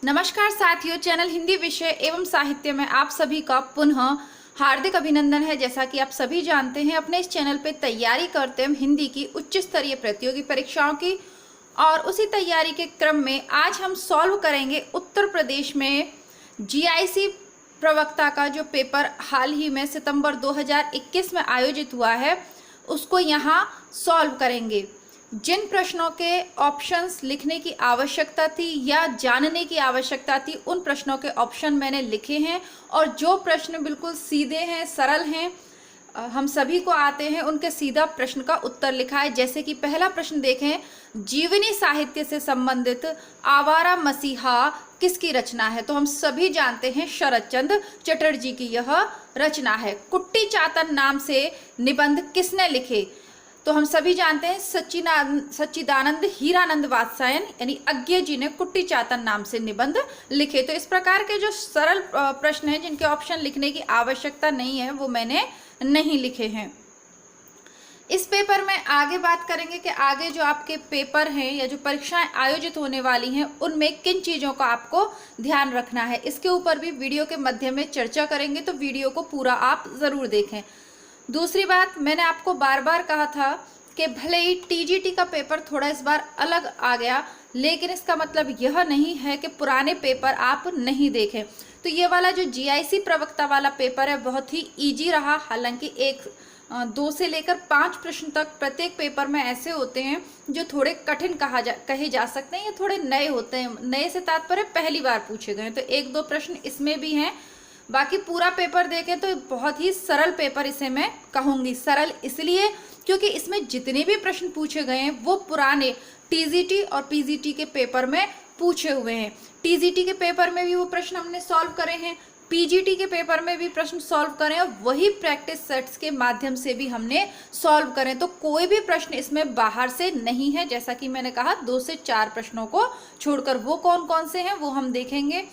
नमस्कार साथियों, चैनल हिंदी विषय एवं साहित्य में आप सभी का पुनः हार्दिक अभिनंदन है। जैसा कि आप सभी जानते हैं, अपने इस चैनल पे तैयारी करते हैं हिंदी की उच्च स्तरीय प्रतियोगी परीक्षाओं की, और उसी तैयारी के क्रम में आज हम सॉल्व करेंगे उत्तर प्रदेश में जीआईसी प्रवक्ता का जो पेपर हाल ही में सितंबर 2021 में आयोजित हुआ है, उसको यहाँ सॉल्व करेंगे। जिन प्रश्नों के ऑप्शंस लिखने की आवश्यकता थी या जानने की आवश्यकता थी, उन प्रश्नों के ऑप्शन मैंने लिखे हैं, और जो प्रश्न बिल्कुल सीधे हैं, सरल हैं, हम सभी को आते हैं, उनके सीधा प्रश्न का उत्तर लिखा है। जैसे कि पहला प्रश्न देखें, जीवनी साहित्य से संबंधित आवारा मसीहा किसकी रचना है? तो हम सभी जानते हैं शरत चंद्र चटर्जी की यह रचना है। कुट्टी चातन नाम से निबंध किसने लिखे? तो हम सभी जानते हैं सच्चिदानंद हीरानंद वात्स्यायन यानी अज्ञे जी ने कुट्टी चातन नाम से निबंध लिखे। तो इस प्रकार के जो सरल प्रश्न हैं जिनके ऑप्शन लिखने की आवश्यकता नहीं है, वो मैंने नहीं लिखे हैं। इस पेपर में आगे बात करेंगे कि आगे जो आपके पेपर हैं या जो परीक्षाएं आयोजित होने वाली हैं, उनमें किन चीज़ों का आपको ध्यान रखना है, इसके ऊपर भी वीडियो के माध्यम में चर्चा करेंगे। तो वीडियो को पूरा आप ज़रूर देखें। दूसरी बात, मैंने आपको बार बार कहा था कि भले ही टीजीटी का पेपर थोड़ा इस बार अलग आ गया, लेकिन इसका मतलब यह नहीं है कि पुराने पेपर आप नहीं देखें। तो ये वाला जो जीआईसी प्रवक्ता वाला पेपर है, बहुत ही इजी रहा। हालांकि 2 से लेकर 5 प्रश्न तक प्रत्येक पेपर में ऐसे होते हैं जो थोड़े कठिन कहे जा सकते हैं, या थोड़े नए होते हैं। नए से तात्पर्य पहली बार पूछे गए, तो 1-2 प्रश्न इसमें भी हैं। बाकी पूरा पेपर देखें तो बहुत ही सरल पेपर इसे मैं कहूँगी। सरल इसलिए क्योंकि इसमें जितने भी प्रश्न पूछे गए हैं वो पुराने टीजीटी और पीजीटी के पेपर में पूछे हुए हैं। टीजीटी के पेपर में भी वो प्रश्न हमने सॉल्व करे हैं, पीजीटी के पेपर में भी प्रश्न सॉल्व करें, और वही प्रैक्टिस सेट्स के माध्यम से भी हमने सॉल्व करें। तो कोई भी प्रश्न इसमें बाहर से नहीं है। जैसा कि मैंने कहा, 2 से 4 प्रश्नों को छोड़कर। वो कौन कौन से हैं वो हम देखेंगे,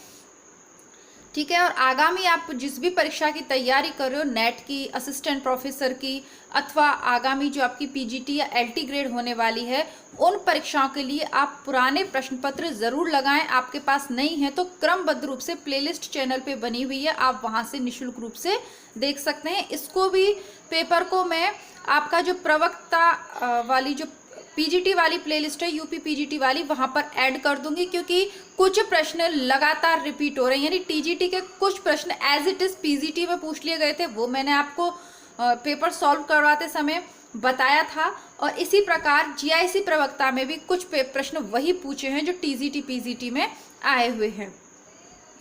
ठीक है। और आगामी आप जिस भी परीक्षा की तैयारी कर रहे हो, नेट की, असिस्टेंट प्रोफेसर की, अथवा आगामी जो आपकी पीजीटी या एलटी ग्रेड होने वाली है, उन परीक्षाओं के लिए आप पुराने प्रश्न पत्र ज़रूर लगाएं। आपके पास नहीं है तो क्रमबद्ध रूप से प्लेलिस्ट चैनल पे बनी हुई है, आप वहां से निःशुल्क रूप से देख सकते हैं। इसको भी, पेपर को मैं आपका जो प्रवक्ता वाली जो पीजीटी वाली प्लेलिस्ट है, यूपी पीजीटी वाली, वहां पर ऐड कर दूंगी, क्योंकि कुछ प्रश्न लगातार रिपीट हो रहे हैं। यानी टीजीटी के कुछ प्रश्न एज इट इज पीजीटी में पूछ लिए गए थे, वो मैंने आपको पेपर सॉल्व करवाते समय बताया था। और इसी प्रकार जीआईसी प्रवक्ता में भी कुछ प्रश्न वही पूछे हैं जो टीजीटी पीजीटी में आए हुए हैं।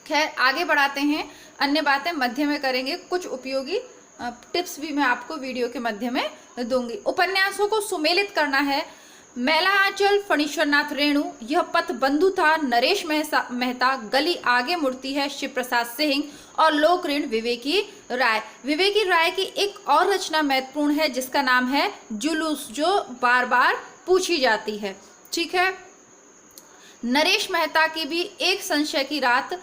खैर, आगे बढ़ाते हैं, अन्य बातें मध्य में करेंगे। कुछ उपयोगी टिप्स भी मैं आपको वीडियो के मध्य में दूंगी। उपन्यासों को सुमेलित करना है। मैला आंचल फणीश्वरनाथ रेणु, यह पथ बंधु था नरेश मेहता, गली आगे मुड़ती है शिव प्रसाद सिंह, और लोक ऋण विवेकी राय। विवेकी राय की एक और रचना महत्वपूर्ण है जिसका नाम है जुलूस, जो बार बार पूछी जाती है, ठीक है। नरेश मेहता की भी एक संशय की रात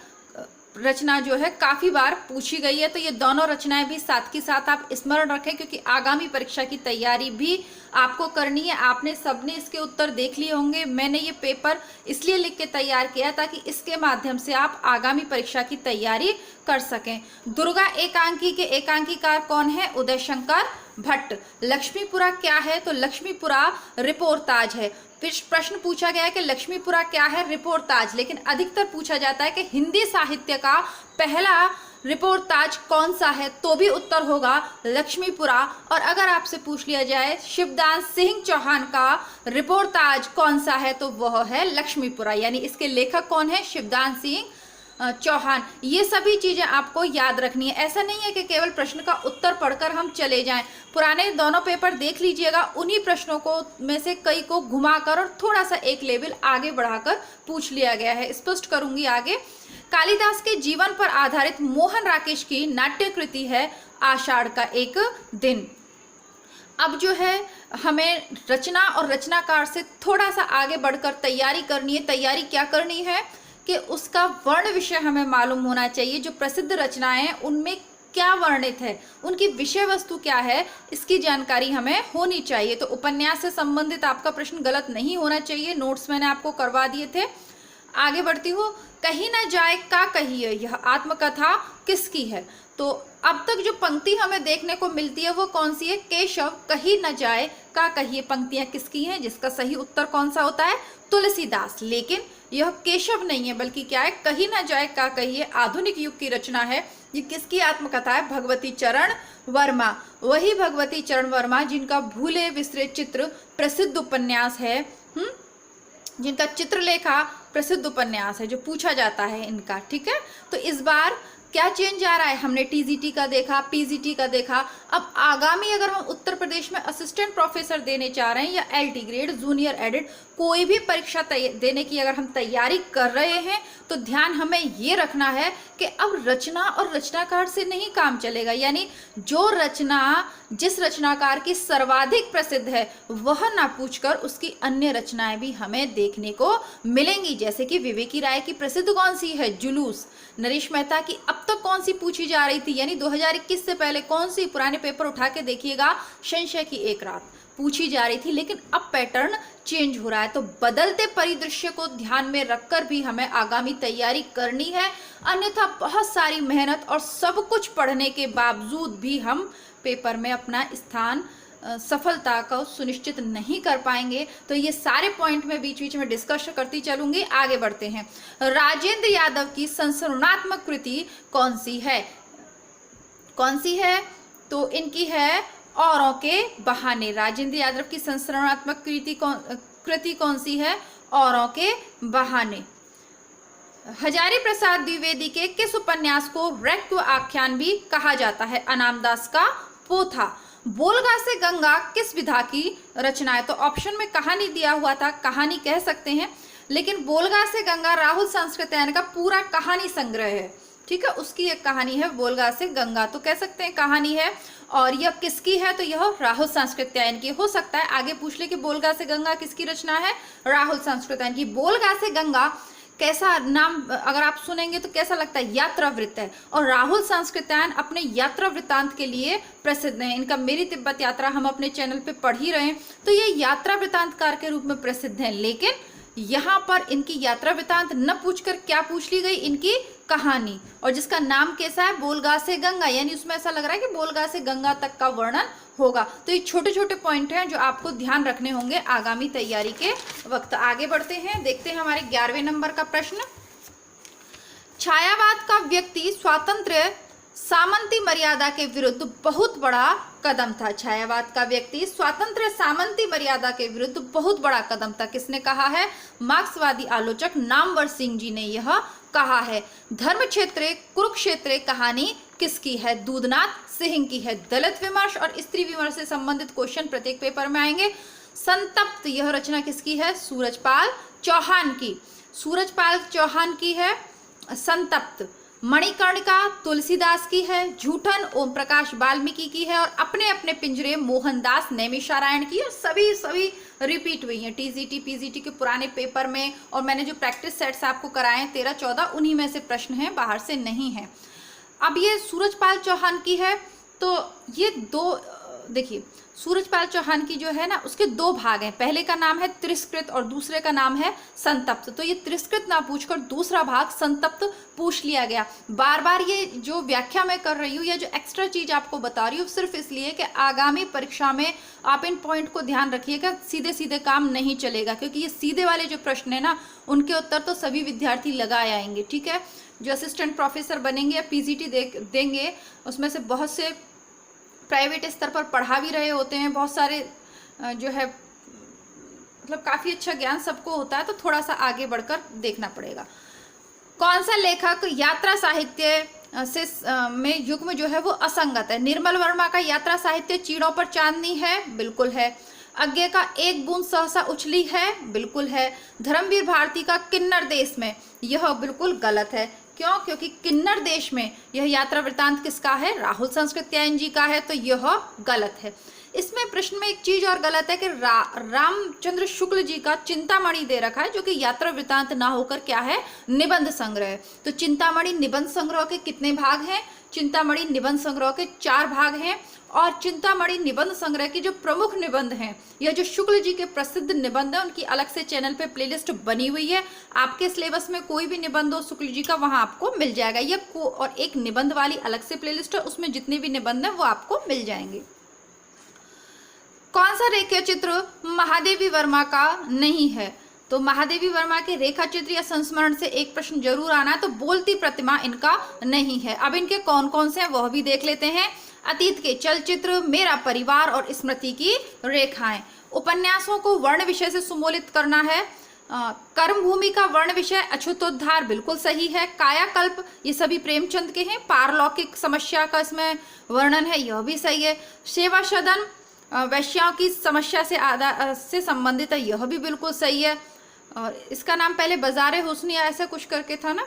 रचना जो है काफी बार पूछी गई है। तो ये दोनों रचनाएं भी साथ के साथ आप स्मरण रखें, क्योंकि आगामी परीक्षा की तैयारी भी आपको करनी है। आपने सबने इसके उत्तर देख लिए होंगे। मैंने ये पेपर इसलिए लिख के तैयार किया ताकि इसके माध्यम से आप आगामी परीक्षा की तैयारी कर सकें। दुर्गा एकांकी के एकांकीकार कौन है? उदय शंकर भट्ट। लक्ष्मीपुरा क्या है? तो लक्ष्मीपुरा रिपोर्ताज है। प्रश्न पूछा गया है कि लक्ष्मीपुरा क्या है? रिपोर्ताज। लेकिन अधिकतर पूछा जाता है कि हिंदी साहित्य का पहला रिपोर्ताज कौन सा है, तो भी उत्तर होगा लक्ष्मीपुरा। और अगर आपसे पूछ लिया जाए शिवदान सिंह चौहान का रिपोर्ताज कौन सा है, तो वह है लक्ष्मीपुरा। यानी इसके लेखक कौन है? शिवदान सिंह चौहान। ये सभी चीजें आपको याद रखनी है। ऐसा नहीं है कि केवल प्रश्न का उत्तर पढ़कर हम चले जाएं। पुराने दोनों पेपर देख लीजिएगा, उन्हीं प्रश्नों को में से कई को घुमाकर और थोड़ा सा एक लेवल आगे बढ़ाकर पूछ लिया गया है। स्पष्ट करूंगी आगे। कालिदास के जीवन पर आधारित मोहन राकेश की नाट्य कृति है आषाढ़ का एक दिन। अब जो है, हमें रचना और रचनाकार से थोड़ा सा आगे बढ़कर तैयारी करनी है। तैयारी क्या करनी है कि उसका वर्ण विषय हमें मालूम होना चाहिए। जो प्रसिद्ध रचनाएं हैं उनमें क्या वर्णित है, उनकी विषय वस्तु क्या है, इसकी जानकारी हमें होनी चाहिए। तो उपन्यास से संबंधित आपका प्रश्न गलत नहीं होना चाहिए। नोट्स मैंने आपको करवा दिए थे। आगे बढ़ती हूँ। कहीं न जाए का कहिए, यह आत्मकथा किसकी है। तो अब तक जो पंक्ति हमें देखने को मिलती है वो कौन सी है, केशव कहीं न जाए का कहिए पंक्तियां किसकी हैं, जिसका सही उत्तर कौन सा होता है, तुलसीदास। लेकिन यह केशव नहीं है बल्कि क्या है, कहीं न जाए का कहिए आधुनिक युग की रचना है। ये किसकी आत्मकथा है, भगवती चरण वर्मा। वही भगवती चरण वर्मा जिनका भूले बिसरे चित्र प्रसिद्ध उपन्यास है, जिनका चित्रलेखा प्रसिद्ध उपन्यास है, जो पूछा जाता है इनका। ठीक है, तो इस बार क्या चेंज आ रहा है, हमने टीजीटी का देखा, पीजीटी का देखा। अब आगामी अगर हम उत्तर प्रदेश में असिस्टेंट प्रोफेसर देने चाह रहे हैं या एलटी ग्रेड, जूनियर एडिट, कोई भी परीक्षा देने की अगर हम तैयारी कर रहे हैं तो ध्यान हमें ये रखना है कि अब रचना और रचनाकार से नहीं काम चलेगा। यानी जो रचना जिस रचनाकार की सर्वाधिक प्रसिद्ध है वह ना पूछकर उसकी अन्य रचनाएं भी हमें देखने को मिलेंगी। जैसे कि विवेकी राय की प्रसिद्ध कौन सी है, जुलूस। नरेश मेहता की अब तक कौन सी पूछी जा रही थी, यानी 2021 से पहले कौन सी, पुराने पेपर उठा के देखिएगा, संशय की एक रात पूछी जा रही थी। लेकिन अब पैटर्न चेंज हो रहा है, तो बदलते परिदृश्य को ध्यान में रखकर भी हमें आगामी तैयारी करनी है। अन्यथा बहुत सारी मेहनत और सब कुछ पढ़ने के बावजूद भी हम पेपर में अपना स्थान सफलता को सुनिश्चित नहीं कर पाएंगे। तो ये सारे पॉइंट में बीच बीच में डिस्कस करती चलूंगी। आगे बढ़ते हैं। राजेंद्र यादव की संस्मरणात्मक कृति कौन सी है, कौन सी है, तो इनकी है औरों के बहाने। राजेंद्र यादव की संस्मरणात्मक कृति कौन सी है, औरों के बहाने। हजारी प्रसाद द्विवेदी के किस उपन्यास को रैक्व आख्यान भी कहा जाता है, अनामदास का पोथा। बोलगा से गंगा किस विधा की रचना है, तो ऑप्शन में कहानी दिया हुआ था, कहानी कह सकते हैं, लेकिन बोलगा से गंगा राहुल सांस्कृत्यायन का पूरा कहानी संग्रह है। ठीक है, उसकी एक कहानी है बोलगा से गंगा, तो कह सकते हैं कहानी है। और यह किसकी है, तो यह राहुल सांस्कृत्यायन की। हो सकता है आगे पूछ ले कि बोलगा से गंगा किसकी रचना है, राहुल सांस्कृत्यायन की। बोलगा से गंगा कैसा नाम अगर आप सुनेंगे तो कैसा लगता है, यात्रा वृत्त है। और राहुल सांस्कृत्यायन अपने यात्रा वृत्तांत के लिए प्रसिद्ध हैं। इनका मेरी तिब्बत यात्रा हम अपने चैनल पे पढ़ ही रहे हैं, तो ये यात्रा वृत्तांतकार के रूप में प्रसिद्ध हैं। लेकिन यहाँ पर इनकी यात्रा वृत्तांत न पूछकर क्या पूछ ली गई, इनकी कहानी, और जिसका नाम कैसा है, बोलगा से गंगा, यानी उसमें ऐसा लग रहा है कि बोलगा से गंगा तक का वर्णन होगा। तो ये छोटे छोटे पॉइंट हैं जो आपको ध्यान रखने होंगे आगामी तैयारी के वक्त। आगे बढ़ते हैं, देखते हैं हमारे 11वें नंबर का प्रश्न। छायावाद का व्यक्ति स्वातंत्र्य सामंती मर्यादा के विरुद्ध बहुत बड़ा कदम था। छायावाद का व्यक्ति स्वतंत्र सामंती मर्यादा के विरुद्ध बहुत बड़ा कदम था। किसने कहा है, मार्क्सवादी आलोचक नामवर सिंह जी ने यह कहा है। धर्म क्षेत्र कुरुक्षेत्र कहानी किसकी है, दूधनाथ सिंह की है। दलित विमर्श और स्त्री विमर्श से संबंधित क्वेश्चन प्रत्येक पेपर में आएंगे। संतप्त यह रचना किसकी है, सूरजपाल चौहान की। सूरजपाल चौहान की है संतप्त। मणिकर्णिका तुलसीदास की है। झूठन ओम प्रकाश वाल्मीकि की है। और अपने अपने पिंजरे मोहनदास नैमिषारण्य की। और सभी रिपीट हुई हैं टीजीटी पीजीटी के पुराने पेपर में। और मैंने जो प्रैक्टिस सेट्स आपको कराए हैं 13-14, उन्हीं में से प्रश्न हैं, बाहर से नहीं है। अब ये सूरजपाल चौहान की है, तो ये दो देखिए, सूरजपाल चौहान की जो है ना, उसके दो भाग हैं। पहले का नाम है तिरस्कृत और दूसरे का नाम है संतप्त। तो ये तिरस्कृत ना पूछकर दूसरा भाग संतप्त पूछ लिया गया। बार बार ये जो व्याख्या मैं कर रही हूँ या जो एक्स्ट्रा चीज आपको बता रही हूँ, सिर्फ इसलिए कि आगामी परीक्षा में आप इन पॉइंट को ध्यान रखिएगा। सीधे सीधे काम नहीं चलेगा, क्योंकि ये सीधे वाले जो प्रश्न है ना, उनके उत्तर तो सभी विद्यार्थी लगाए आएंगे। ठीक है, जो असिस्टेंट प्रोफेसर बनेंगे या पीजीटी देंगे, उसमें से बहुत से प्राइवेट स्तर पर पढ़ा भी रहे होते हैं। बहुत सारे जो है मतलब काफ़ी अच्छा ज्ञान सबको होता है, तो थोड़ा सा आगे बढ़कर देखना पड़ेगा। कौन सा लेखक यात्रा साहित्य से में युग्म जो है वो असंगत है। निर्मल वर्मा का यात्रा साहित्य चीड़ों पर चांदनी है, बिल्कुल है। अज्ञे का एक बूंद सहसा उछली है, बिल्कुल है। धर्मवीर भारती का किन्नर देश में, यह बिल्कुल गलत है। क्यों, क्योंकि किन्नर देश में यह यात्रा वृत्तांत किसका है, राहुल सांस्कृत्यायन जी का है, तो यह गलत है। इसमें प्रश्न में एक चीज और गलत है कि रामचंद्र शुक्ल जी का चिंतामणि दे रखा है, जो कि यात्रा वृत्तांत ना होकर क्या है, निबंध संग्रह है। तो चिंतामणि निबंध संग्रह के कितने भाग हैं, चिंतामणि निबंध संग्रह के 4 भाग हैं। और चिंतामणि निबंध संग्रह के जो प्रमुख निबंध हैं, यह जो शुक्ल जी के प्रसिद्ध निबंध है, उनकी अलग से चैनल पे प्लेलिस्ट बनी हुई है। आपके सिलेबस में कोई भी निबंध हो शुक्ल जी का, वहां आपको मिल जाएगा। यह और एक निबंध वाली अलग से प्लेलिस्ट है, उसमें जितने भी निबंध है वो आपको मिल जाएंगे। कौन सा रेखा चित्र महादेवी वर्मा का नहीं है? तो महादेवी वर्मा के रेखा चित्र या संस्मरण से एक प्रश्न जरूर आना, तो बोलती प्रतिमा इनका नहीं है। अब इनके कौन कौन से हैं वह भी देख लेते हैं। अतीत के चलचित्र, मेरा परिवार और स्मृति की रेखाएं। उपन्यासों को वर्ण विषय से सुमोलित करना है। कर्मभूमि का वर्ण विषय अछूतोद्धार बिल्कुल सही है। कायाकल्प ये सभी प्रेमचंद के हैं। पारलौकिक समस्या का इसमें वर्णन है, यह भी सही है। सेवा सदन वैश्याओं की समस्या से संबंधित है, यह भी बिल्कुल सही है। और इसका नाम पहले बाजारे हुस्निया ऐसा कुछ करके था ना।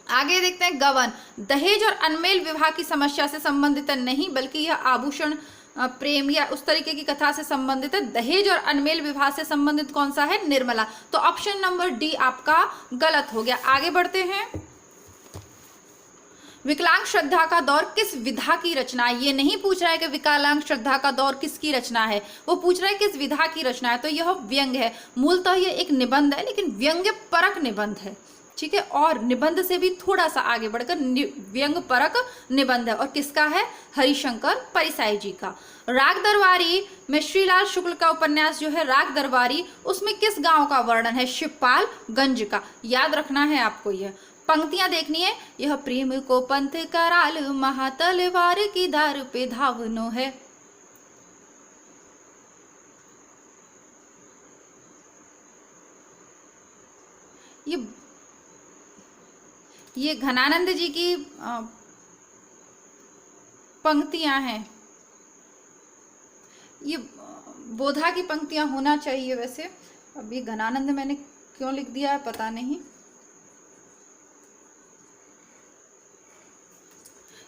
आगे देखते हैं गवन, दहेज और अनमेल विवाह की समस्या से संबंधित है, नहीं बल्कि यह आभूषण प्रेम या उस तरीके की कथा से संबंधित है। दहेज और अनमेल विवाह से संबंधित कौन सा है? निर्मला। तो ऑप्शन नंबर डी आपका गलत हो गया। आगे बढ़ते हैं। विकलांग श्रद्धा का दौर किस विधा की रचना है? ये नहीं पूछ रहा है कि विकलांग श्रद्धा का दौर किसकी रचना है, वो पूछ रहा है किस विधा की रचना है। तो यह व्यंग है। मूलतः ये एक निबंध है, लेकिन व्यंग्य परक निबंध है, ठीक है। और निबंध से भी थोड़ा सा आगे बढ़कर व्यंग परक निबंध है। और किसका है? हरिशंकर परिसाई जी का। राग दरबारी में श्रीलाल शुक्ल का उपन्यास जो है राग दरबारी, उसमें किस गांव का वर्णन है? शिवपालगंज का। याद रखना है आपको। यह पंक्तियां देखनी है। यह प्रेम को पंथ कराल, महातलवार की धार पे धावनो है। ये घनानंद जी की पंक्तियां हैं। ये बोधा की पंक्तियां होना चाहिए वैसे। अब ये घनानंद मैंने क्यों लिख दिया है पता नहीं।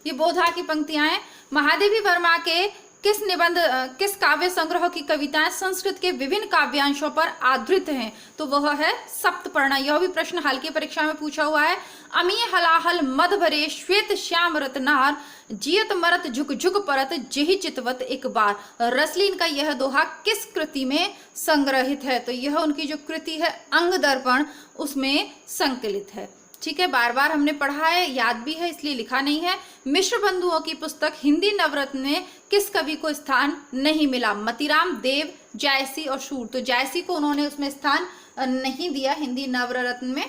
ये बोधा की पंक्तियां हैं। महादेवी वर्मा के किस काव्य संग्रह की कविताएं संस्कृत के विभिन्न काव्यांशों पर आधारित हैं? तो वह है सप्तपर्णा। यह भी प्रश्न हाल की परीक्षा में पूछा हुआ है। अमीय हलाहल मद भरे श्वेत श्याम रत्नार, जियत मरत झुक झुक परत जेहि चितवत एक बार। रसलीन का यह दोहा किस कृति में संग्रहित है? तो यह उनकी जो कृति है अंग दर्पण, उसमें संकलित है, ठीक है। बार बार हमने पढ़ा है, याद भी है, इसलिए लिखा नहीं है। मिश्र बंधुओं की पुस्तक हिंदी नवरत्न में किस कवि को स्थान नहीं मिला? मतीराम, देव, जायसी और शूर। तो जायसी को उन्होंने उसमें स्थान नहीं दिया हिंदी नवरत्न में,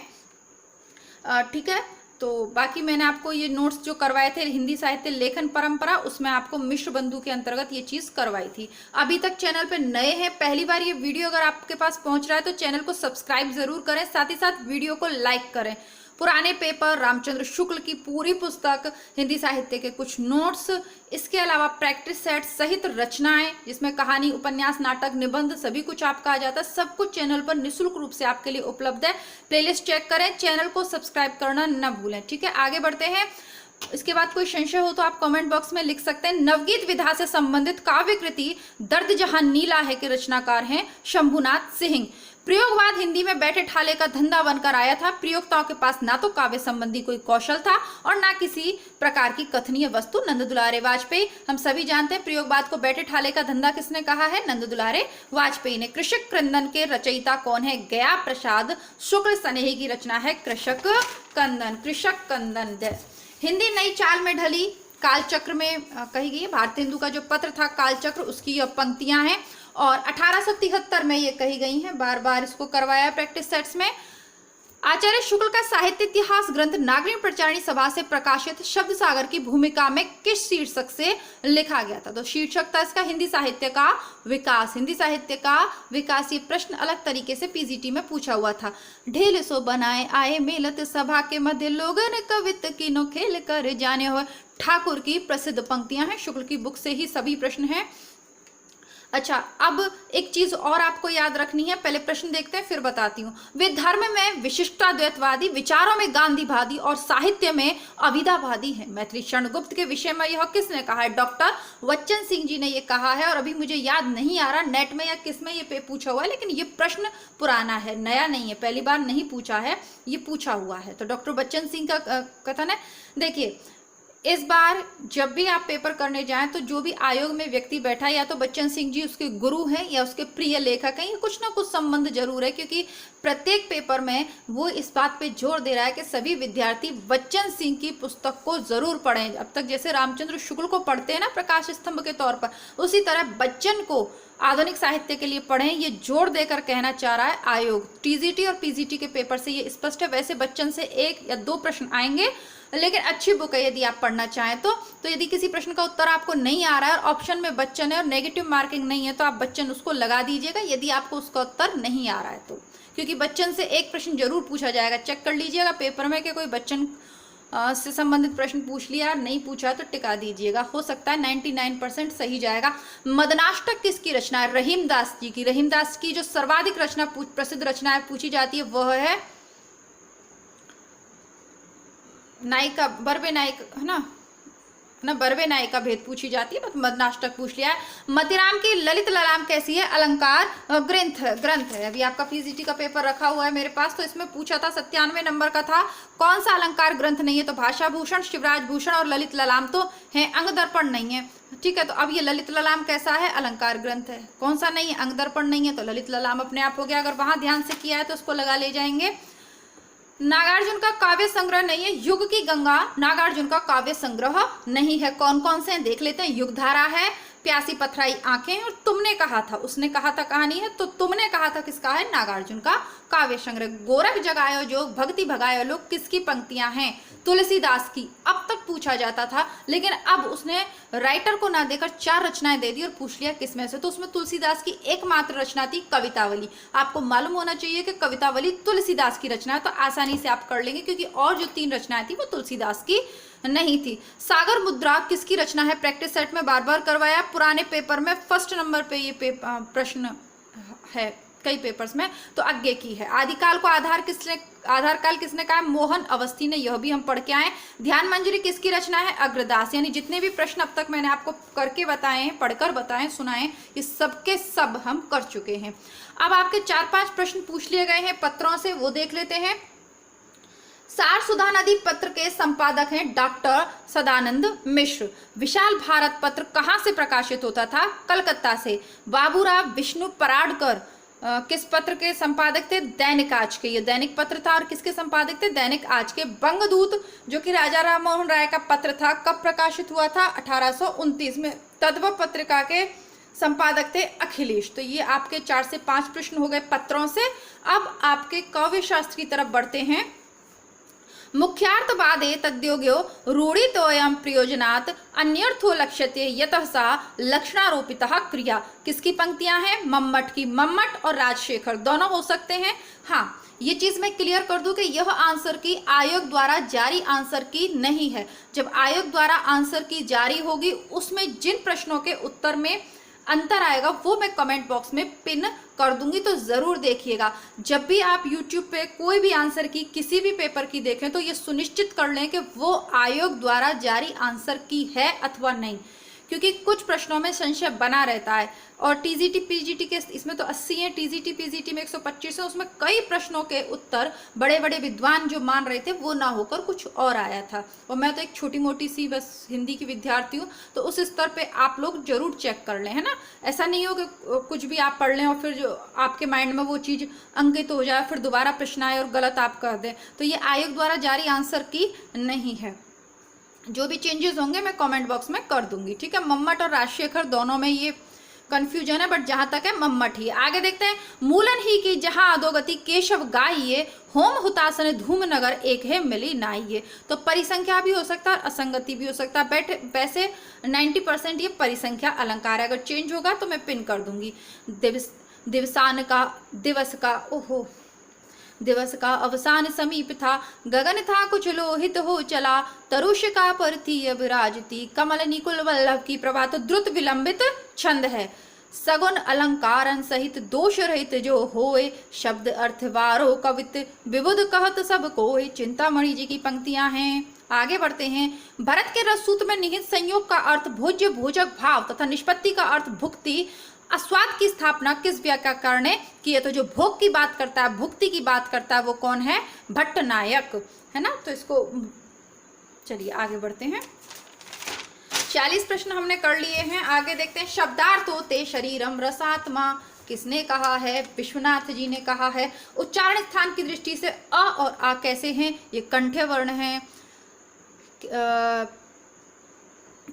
ठीक है। तो बाकी मैंने आपको ये नोट्स जो करवाए थे हिंदी साहित्य लेखन परंपरा, उसमें आपको मिश्र बंधु के अंतर्गत ये चीज करवाई थी। अभी तक चैनल पे नए हैं, पहली बार ये वीडियो अगर आपके पास पहुंच रहा है तो चैनल को सब्सक्राइब जरूर करें, साथ ही साथ वीडियो को लाइक करें। पुराने पेपर, रामचंद्र शुक्ल की पूरी पुस्तक, हिंदी साहित्य के कुछ नोट्स, इसके अलावा प्रैक्टिस सेट सहित रचनाएं जिसमें कहानी, उपन्यास, नाटक, निबंध सभी कुछ आपका आ जाता है। सब कुछ चैनल पर निःशुल्क रूप से आपके लिए उपलब्ध है। प्लेलिस्ट चेक करें, चैनल को सब्सक्राइब करना न भूलें, ठीक है। आगे बढ़ते हैं। इसके बाद कोई संशय हो तो आप कमेंट बॉक्स में लिख सकते हैं। नवगीत विधा से संबंधित काव्य कृति दर्द जहां नीला है के रचनाकार हैं शंभुनाथ सिंह। प्रयोगवाद हिंदी में बैठे ठाले का धंधा बनकर आया था। प्रयोक्ताओं के पास ना तो काव्य संबंधी कोई कौशल था और ना किसी प्रकार की कथनीय वस्तु। नंद दुलारे वाजपेयी, हम सभी जानते हैं प्रयोगवाद को बैठे ठाले का धंधा किसने कहा है? नंद दुलारे वाजपेयी ने। कृषक क्रंदन के रचयिता कौन है? गया प्रसाद शुक्ल स्नेही की रचना है कृषक कंदन। कृषक कंदन। हिंदी नई चाल में ढली कालचक्र में कही गई है। भारतेंदु का जो पत्र था कालचक्र, उसकी यह पंक्तियां हैं और 1873 में ये कही गई हैं। बार बार इसको करवाया प्रैक्टिस सेट्स में। आचार्य शुक्ल का साहित्य इतिहास ग्रंथ नागरिक प्रचारणी सभा से प्रकाशित शब्द सागर की भूमिका में किस शीर्षक से लिखा गया था? तो शीर्षक था इसका हिंदी साहित्य का विकास। हिंदी साहित्य का विकास, ये प्रश्न अलग तरीके से पीजीटी में पूछा हुआ था। ढेल सो बनाए आए मेलत सभा के मध्य लोगन कवित कीनो खेल कर जाने हो। ठाकुर की प्रसिद्ध पंक्तियां हैं, शुक्ल की बुक से ही सभी प्रश्न हैं। अच्छा, अब एक चीज और आपको याद रखनी है, पहले प्रश्न देखते हैं फिर बताती हूँ। वे धर्म में विशिष्टाद्वैतवादी, विचारों में गांधीवादी और साहित्य में अविदावादी हैं। मैथिली शरण गुप्त के विषय में यह किसने कहा है? डॉक्टर बच्चन सिंह जी ने यह कहा है। और अभी मुझे याद नहीं आ रहा नेट में या किस में ये पूछा हुआ है, लेकिन ये प्रश्न पुराना है, नया नहीं है, पहली बार नहीं पूछा है, ये पूछा हुआ है। तो डॉक्टर बच्चन सिंह का कथन है। देखिए, इस बार जब भी आप पेपर करने जाएं तो जो भी आयोग में व्यक्ति बैठा है, या तो बच्चन सिंह जी उसके गुरु हैं या उसके प्रिय लेखक हैं, कुछ ना कुछ संबंध जरूर है, क्योंकि प्रत्येक पेपर में वो इस बात पे जोर दे रहा है कि सभी विद्यार्थी बच्चन सिंह की पुस्तक को जरूर पढ़ें। अब तक जैसे रामचंद्र शुक्ल को पढ़ते हैं ना प्रकाश स्तंभ के तौर पर, उसी तरह बच्चन को आधुनिक साहित्य के लिए पढ़ें, ये जोर देकर कहना चाह रहा है आयोग। टीजीटी और पीजीटी के पेपर से ये स्पष्ट है। वैसे बच्चन से 1 या 2 प्रश्न आएंगे, लेकिन अच्छी बुक है यदि आप पढ़ना चाहें तो यदि किसी प्रश्न का उत्तर आपको नहीं आ रहा है और ऑप्शन में बच्चन है और नेगेटिव मार्किंग नहीं है तो आप बच्चन उसको लगा दीजिएगा, यदि आपको उसका उत्तर नहीं आ रहा है तो, क्योंकि बच्चन से 1 प्रश्न जरूर पूछा जाएगा। चेक कर लीजिएगा पेपर में कि कोई बच्चन से संबंधित प्रश्न पूछ लिया, नहीं पूछा तो टिका दीजिएगा, हो सकता है 99% सही जाएगा। मदनाष्टक किसकी रचना है? रहीमदास जी की। रहीमदास की जो सर्वाधिक रचना प्रसिद्ध रचनाएं पूछी जाती है वह है नायिका, बरबे नायिका है ना, बरबे नायिका भेद पूछी जाती है, मदनाष्टक पूछ लिया है। मतिराम की ललित ललाम कैसी है? अलंकार ग्रंथ है। अभी आपका पीजीटी का पेपर रखा हुआ है मेरे पास, तो इसमें पूछा था 97 नंबर का था, कौन सा अलंकार ग्रंथ नहीं है? तो भाषा भूषण, शिवराज भूषण और ललित ललाम तो है, अंग दर्पण नहीं है। ठीक है, तो अब ये ललित ललाम कैसा है? अलंकार ग्रंथ है। कौन सा नहीं है? अंग दर्पण नहीं है, तो ललित ललाम अपने आप हो गया। अगर वहां ध्यान से किया है तो उसको लगा ले जाएंगे। नागार्जुन का काव्य संग्रह नहीं है। युग की गंगा नागार्जुन का काव्य संग्रह नहीं है। कौन कौन से हैं देख लेते हैं। युगधारा है, प्यासी पथराई आंखें और तुमने कहा था, उसने कहा था कहानी है, तो तुमने कहा था किसका है? नागार्जुन का काव्य संग्रह। गोरख जगायो जोग भक्ति भगायो लोग किसकी पंक्तियां हैं? तुलसीदास की। अब तक पूछा जाता था, लेकिन अब उसने राइटर को ना देकर 4 रचनाएं दे दी और पूछ लिया किसमें से, तो उसमें तुलसीदास की एकमात्र रचना थी कवितावली। आपको मालूम होना चाहिए कि कवितावली तुलसीदास की रचना है, तो आसानी से आप कर लेंगे, क्योंकि और जो 3 रचनाएं थी वो तुलसीदास की नहीं थी। सागर मुद्रा किसकी रचना है? प्रैक्टिस सेट में बार बार करवाया, पुराने पेपर में फर्स्ट नंबर पे ये प्रश्न है कई पेपर्स में, तो आगे की है। आदिकाल को आधार काल किसने कहा? मोहन अवस्थी ने, यह भी हम पढ़ के आए। ध्यान मंजरी किसकी रचना है? अग्रदास। यानी जितने भी प्रश्न अब तक मैंने आपको करके बताए हैं, पढ़कर बताए, सुनाए, ये सबके सब हम कर चुके हैं। अब आपके 4-5 प्रश्न पूछ लिए गए हैं पत्रों से, वो देख लेते हैं। सार सुधा नदी पत्र के संपादक हैं डॉक्टर सदानंद मिश्र। विशाल भारत पत्र कहाँ से प्रकाशित होता था? कलकत्ता से। बाबूराव विष्णु पराडकर किस पत्र के संपादक थे? दैनिक आज के। ये दैनिक पत्र था और किसके संपादक थे? दैनिक आज के। बंगदूत जो कि राजा राम मोहन राय का पत्र था, कब प्रकाशित हुआ था? 1829 में। तद्भव पत्रिका के संपादक थे अखिलेश। तो ये आपके 4 से 5 प्रश्न हो गए पत्रों से। अब आपके काव्य शास्त्र की तरफ बढ़ते हैं। मुख्यार्थवादे तद्योग्यो रूढ़ितोऽयं प्रयोजनात् अन्यर्थो लक्ष्यते यतः सा लक्षणारोपितः क्रिया। किसकी पंक्तियां हैं? मम्मट की। मम्मट और राजशेखर दोनों हो सकते हैं। हाँ, ये चीज मैं क्लियर कर दूं कि यह आंसर की आयोग द्वारा जारी आंसर की नहीं है। जब आयोग द्वारा आंसर की जारी होगी, उसमें जिन प्रश्नों के उत्तर में अंतर आएगा वो मैं कमेंट बॉक्स में पिन कर दूंगी, तो जरूर देखिएगा। जब भी आप YouTube पे कोई भी आंसर की किसी भी पेपर की देखें तो ये सुनिश्चित कर लें कि वो आयोग द्वारा जारी आंसर की है अथवा नहीं, क्योंकि कुछ प्रश्नों में संशय बना रहता है। और टीजीटी पीजीटी के इसमें तो 80 है, टीजीटी पीजीटी में 125 है। उसमें कई प्रश्नों के उत्तर बड़े बड़े विद्वान जो मान रहे थे वो ना होकर कुछ और आया था। और मैं तो एक छोटी मोटी सी बस हिंदी की विद्यार्थी हूँ, तो उस स्तर पे आप लोग जरूर चेक कर लें, है ना। ऐसा नहीं हो कि कुछ भी आप पढ़ लें और फिर जो आपके माइंड में वो चीज़ अंकित हो जाए, फिर दोबारा प्रश्न आए और गलत आप कर दें। तो ये आयोग द्वारा जारी आंसर की नहीं है। जो भी चेंजेस होंगे मैं कमेंट बॉक्स में कर दूंगी, ठीक है। मम्मट और राजशेखर दोनों में ये कंफ्यूजन है, बट जहां तक है मम्मट ही। आगे देखते हैं। मूलन ही की जहां अधोगति केशव गाइये, होम हुतासन धूम नगर एक है मिली नाइये। तो परिसंख्या भी हो सकता है और असंगति भी हो सकता है। वैसे 90% ये परिसंख्या अलंकार है। अगर चेंज होगा तो मैं पिन कर दूंगी। दिवसान का दिवस का, ओहो, दिवस का अवसान समीप था, गगन था कुछ लोहित हो चला, तरुष का परथी अब राजती, कमल निकुल वल्लभ की प्रभा। तो द्रुत विलंबित छंद है। सगुन अलंकारन सहित दोष रहित जो होए, शब्द अर्थ वारो कवित विबुध कहत सब कोय। चिंतामणि जी की पंक्तियां हैं। आगे बढ़ते हैं। भरत के रससूत्र में निहित संयोग का अर्थ भोज्य भोजक भाव तथा निष्पत्ति का अर्थ भुक्ति। अस्वाद की स्थापना किस व्याकरणकार ने की है? तो जो भोग की बात करता है, भुक्ति की बात करता है, वो कौन है? भट्टनायक, है ना। तो इसको चलिए आगे बढ़ते हैं। 40 प्रश्न हमने कर लिए हैं। आगे देखते हैं। शब्दार्थो ते शरीरम रसात्मा किसने कहा है? विश्वनाथ जी ने कहा है। उच्चारण स्थान की दृष्टि से अ और आ कैसे हैं? ये कंठ्य वर्ण हैं।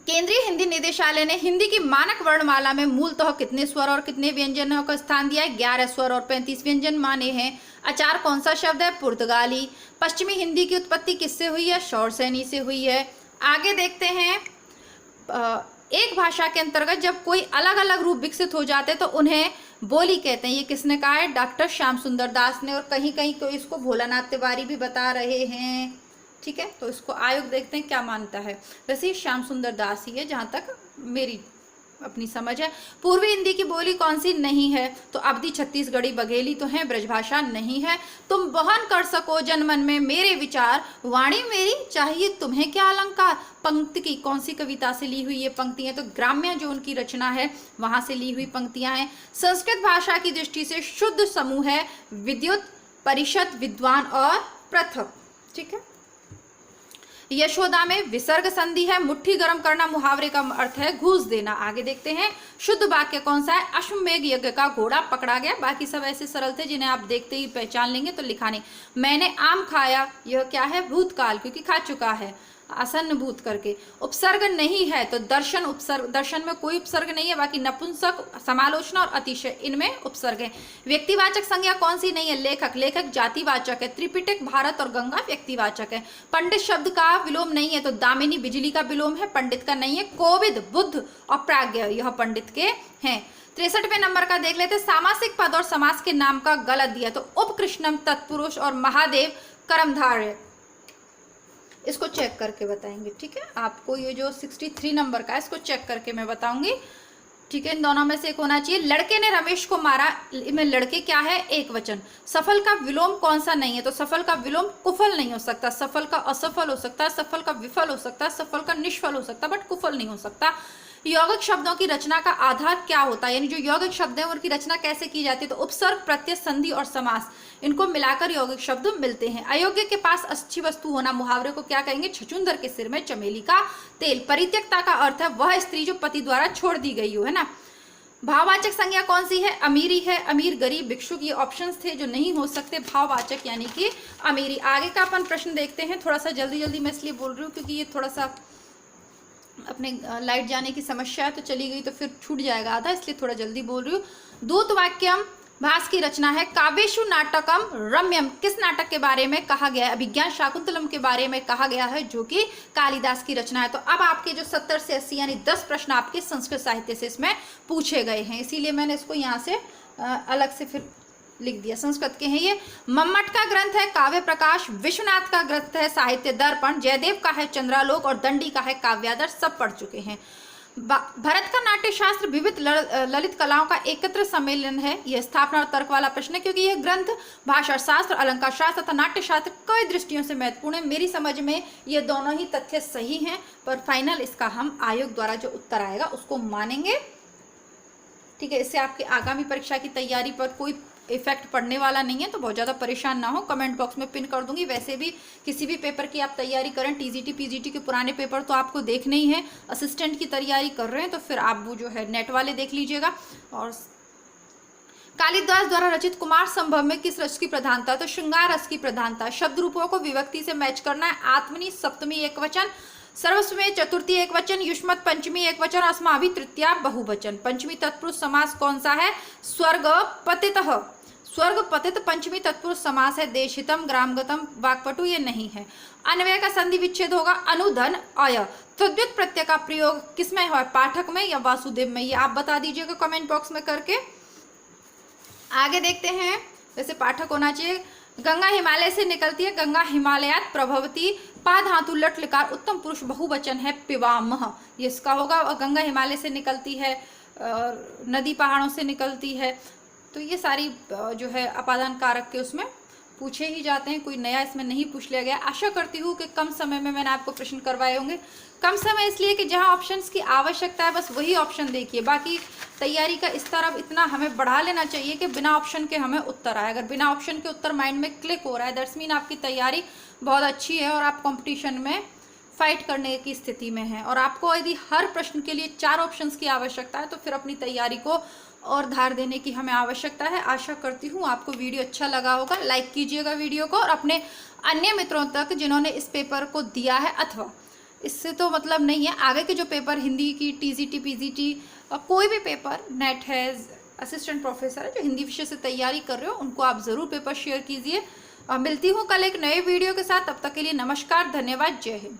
केंद्रीय हिंदी निदेशालय ने हिंदी की मानक वर्णमाला में मूलतः कितने स्वर और कितने व्यंजनों का स्थान दिया है? 11 स्वर और 35 व्यंजन माने हैं। अचार कौन सा शब्द है? पुर्तगाली। पश्चिमी हिंदी की उत्पत्ति किससे हुई है? शौरसेनी से हुई है। आगे देखते हैं। एक भाषा के अंतर्गत जब कोई अलग अलग रूप विकसित हो जाते तो उन्हें बोली कहते हैं। ये किसने कहा है? डॉक्टर श्याम सुंदर दास ने। और कहीं कहीं कोई इसको भोलानाथ तिवारी भी बता रहे हैं। ठीक है, तो इसको आयोग देखते हैं क्या मानता है। वैसे श्याम सुंदर दास ही है जहां तक मेरी अपनी समझ है। पूर्वी हिंदी की बोली कौन सी नहीं है? तो अवधी, छत्तीसगढ़ी, बघेली तो है, ब्रजभाषा नहीं है। तुम वहन कर सको जनमन में मेरे विचार, वाणी मेरी चाहिए तुम्हें क्या अलंकार। पंक्ति की कौन सी कविता से ली हुई ये पंक्तियां? तो ग्राम्य जो उनकी रचना है वहां से ली हुई पंक्तियां हैं। संस्कृत भाषा की दृष्टि से शुद्ध समूह है विद्युत, परिषद, विद्वान और पृथक। ठीक है। यशोदा में विसर्ग संधि है। मुट्ठी गर्म करना मुहावरे का अर्थ है घूस देना। आगे देखते हैं। शुद्ध वाक्य कौन सा है? अश्वमेघ यज्ञ का घोड़ा पकड़ा गया। बाकी सब ऐसे सरल थे जिन्हें आप देखते ही पहचान लेंगे, तो लिखा नहीं। मैंने आम खाया, यह क्या है? भूतकाल, क्योंकि खा चुका है, आसन्न भूत करके। उपसर्ग नहीं है तो दर्शन, उपसर्ग, दर्शन में कोई उपसर्ग नहीं है। बाकी नपुंसक, समालोचना और अतिशय, इनमें उपसर्ग है। व्यक्तिवाचक संज्ञा कौन सी नहीं है? लेखक, लेखक जातिवाचक है। त्रिपिटक, भारत और गंगा व्यक्तिवाचक है। पंडित शब्द का विलोम नहीं है तो दामिनी बिजली का विलोम है, पंडित का नहीं है। कोविद, बुद्ध और प्राज्ञ, यह पंडित के हैं। 63वें नंबर का देख लेते। सामासिक पद और समास के नाम का गलत दिया, तो उपकृष्णम तत्पुरुष और महादेव कर्मधारय। इसको चेक करके बताएंगे। ठीक है, आपको ये जो 63 नंबर का है इसको चेक करके मैं बताऊंगी। ठीक है, इन दोनों में से एक होना चाहिए। लड़के ने रमेश को मारा, में लड़के क्या है? एक वचन। सफल का विलोम कौन सा नहीं है? तो सफल का विलोम कुफल नहीं हो सकता। सफल का असफल हो सकता है, सफल का विफल हो सकता है, सफल का निष्फल हो सकता है, बट कुफल नहीं हो सकता। यौगिक शब्दों की रचना का आधार क्या होता है? यानी जो यौगिक शब्द है उनकी रचना कैसे की जाती है? तो उपसर्ग, प्रत्यय, संधि और समास, इनको मिलाकर यौगिक शब्द मिलते हैं। अयोग्य के पास अच्छी वस्तु होना, मुहावरे को क्या कहेंगे? छछूंदर के सिर में चमेली का तेल। परित्यक्ता का अर्थ है वह स्त्री जो पति द्वारा छोड़ दी गई हो, है ना। भाववाचक संज्ञा कौन सी है? अमीरी है, अमीर, गरीब, भिक्षुक, ये ऑप्शंस थे जो नहीं हो सकते भाववाचक, यानी कि अमीरी। आगे का अपन प्रश्न देखते हैं। थोड़ा सा जल्दी जल्दी मैं इसलिए बोल रही हूँ क्योंकि ये थोड़ा सा अपने लाइट जाने की समस्या है, तो चली गई तो फिर छूट जाएगा आधा, इसलिए थोड़ा जल्दी बोल रही हूँ। दूत वाक्यम भास की रचना है। काव्येषु नाटकम रम्यम किस नाटक के बारे में कहा गया है? अभिज्ञान शाकुंतलम के बारे में कहा गया है, जो कि कालिदास की रचना है। तो अब आपके जो 70 से 80 यानी 10 प्रश्न आपके संस्कृत साहित्य से इसमें पूछे गए हैं, इसीलिए मैंने इसको यहाँ से अलग से फिर लिख दिया। संस्कृत के हैं ये। मम्मट का ग्रंथ है काव्य प्रकाश, विश्वनाथ का ग्रंथ है साहित्य दर्पण, जयदेव का है चंद्रालोक और दंडी का है काव्यादर्श, सब पढ़ चुके हैं। भरत का नाट्य शास्त्र विविध ललित कलाओं का एकत्र सम्मेलन है। यह स्थापना और तर्क वाला प्रश्न है क्योंकि यह ग्रंथ भाषा शास्त्र, अलंकार शास्त्र तथा नाट्य शास्त्र कई दृष्टियों से महत्वपूर्ण है। मेरी समझ में ये दोनों ही तथ्य सही हैं, पर फाइनल इसका हम आयोग द्वारा जो उत्तर आएगा उसको मानेंगे। ठीक है, इससे आपकी आगामी परीक्षा की तैयारी पर कोई इफेक्ट पड़ने वाला नहीं है, तो बहुत ज़्यादा परेशान ना हो। कमेंट बॉक्स में पिन कर दूंगी। वैसे भी किसी भी पेपर की आप तैयारी करें, टीजीटी पीजीटी के पुराने पेपर तो आपको देखने ही है। असिस्टेंट की तैयारी कर रहे हैं तो फिर आप वो जो है नेट वाले देख लीजिएगा। और कालिदास द्वारा रचित कुमार संभव में किस रस की प्रधानता? तो श्रृंगार रस की प्रधानता। शब्द रूपों को विभक्ति से मैच करना है। आत्मनी सप्तमी एक वचन, सर्वस्व में चतुर्थी एक वचन, युष्मत पंचमी एक वचन, अस्माभि तृतीया बहुवचन। पंचमी तत्पुरुष समास कौन सा है? स्वर्ग पतितः, स्वर्ग पतित पंचमी तत्पुरुष समास है। देशितम, ग्रामगतम, वाक्पटु ये नहीं है। अन्वय का संधि विच्छेद होगा अनुधन अय। तद्वित प्रत्यय का प्रयोग किसमें है? पाठक में या वासुदेव में? ये आप बता दीजिएगा कमेंट बॉक्स में करके। आगे देखते हैं। वैसे पाठक होना चाहिए। गंगा हिमालय से निकलती है, गंगा हिमालयात प्रभवती। पा धातु लट लिकार उत्तम पुरुष बहुवचन है पिवामह, ये इसका होगा। गंगा हिमालय से निकलती है, नदी पहाड़ों से निकलती है, तो ये सारी जो है अपादान कारक के उसमें पूछे ही जाते हैं। कोई नया इसमें नहीं पूछ लिया गया। आशा करती हूँ कि कम समय में मैंने आपको प्रश्न करवाए होंगे। कम समय इसलिए कि जहाँ ऑप्शंस की आवश्यकता है बस वही ऑप्शन देखिए। बाकी तैयारी का स्तर अब इतना हमें बढ़ा लेना चाहिए कि बिना ऑप्शन के हमें उत्तर आए। अगर बिना ऑप्शन के उत्तर माइंड में क्लिक हो रहा है दैट्स मीन आपकी तैयारी बहुत अच्छी है और आप कॉम्पिटिशन में फाइट करने की स्थिति में हैं और आपको यदि हर प्रश्न के लिए 4 ऑप्शंस की आवश्यकता है तो फिर अपनी तैयारी को और धार देने की हमें आवश्यकता है। आशा करती हूँ आपको वीडियो अच्छा लगा होगा। लाइक कीजिएगा वीडियो को और अपने अन्य मित्रों तक जिन्होंने इस पेपर को दिया है, अथवा इससे तो मतलब नहीं है, आगे के जो पेपर हिंदी की टीजीटी पीजीटी कोई भी पेपर नेट है, असिस्टेंट प्रोफेसर है, जो हिंदी विषय से तैयारी कर रहे हो उनको आप ज़रूर पेपर शेयर कीजिए। मिलती हूँ कल एक नए वीडियो के साथ। तब तक के लिए नमस्कार, धन्यवाद, जय हिंद।